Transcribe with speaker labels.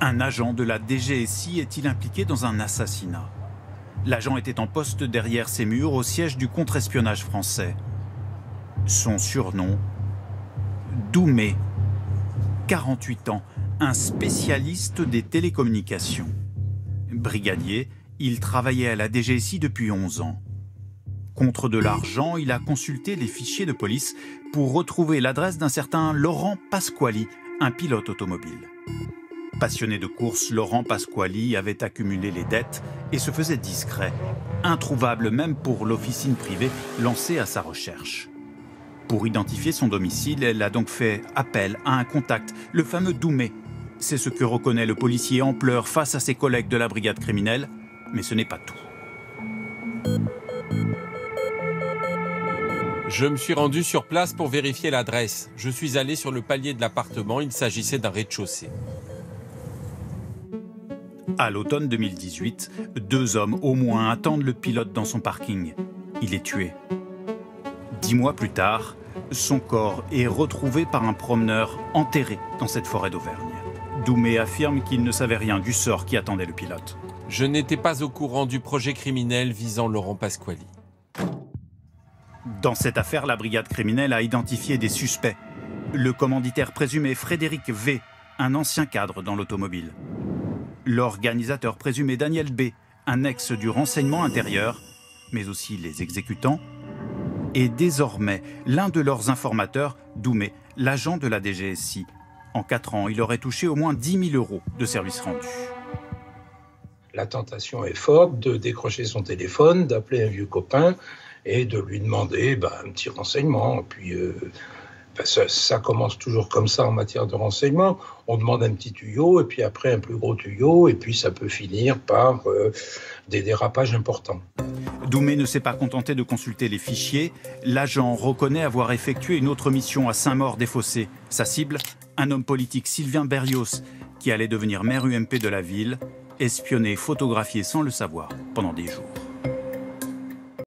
Speaker 1: Un agent de la DGSI est-il impliqué dans un assassinat? L'agent était en poste derrière ces murs au siège du contre-espionnage français. Son surnom, Doumé, 48 ans, un spécialiste des télécommunications. Brigadier, il travaillait à la DGSI depuis 11 ans. Contre de l'argent, il a consulté les fichiers de police pour retrouver l'adresse d'un certain Laurent Pasquali, un pilote automobile. Passionné de course, Laurent Pasquali avait accumulé les dettes et se faisait discret, introuvable même pour l'officine privée lancée à sa recherche. Pour identifier son domicile, elle a donc fait appel à un contact, le fameux Doumé. C'est ce que reconnaît le policier en pleurs face à ses collègues de la brigade criminelle, mais ce n'est pas tout.
Speaker 2: Je me suis rendu sur place pour vérifier l'adresse. Je suis allé sur le palier de l'appartement, il s'agissait d'un rez-de-chaussée.
Speaker 1: À l'automne 2018, 2 hommes au moins attendent le pilote dans son parking. Il est tué. 10 mois plus tard, son corps est retrouvé par un promeneur enterré dans cette forêt d'Auvergne. Doumé affirme qu'il ne savait rien du sort qui attendait le pilote.
Speaker 2: Je n'étais pas au courant du projet criminel visant Laurent Pasquali.
Speaker 1: Dans cette affaire, la brigade criminelle a identifié des suspects. Le commanditaire présumé Frédéric V, un ancien cadre dans l'automobile. L'organisateur présumé Daniel B, un ex du renseignement intérieur, mais aussi les exécutants. Et désormais, l'un de leurs informateurs, Doumé, l'agent de la DGSI. En 4 ans, il aurait touché au moins 10 000 € de services rendus.
Speaker 3: La tentation est forte de décrocher son téléphone, d'appeler un vieux copain et de lui demander un petit renseignement. Et puis, ça commence toujours comme ça en matière de renseignement. On demande un petit tuyau et puis après un plus gros tuyau et puis ça peut finir par des dérapages importants.
Speaker 1: Doumé ne s'est pas contenté de consulter les fichiers. L'agent reconnaît avoir effectué une autre mission à Saint-Maur-des-Fossés. Sa cible, un homme politique, Sylvain Berrios, qui allait devenir maire UMP de la ville, espionné, photographié sans le savoir pendant des jours.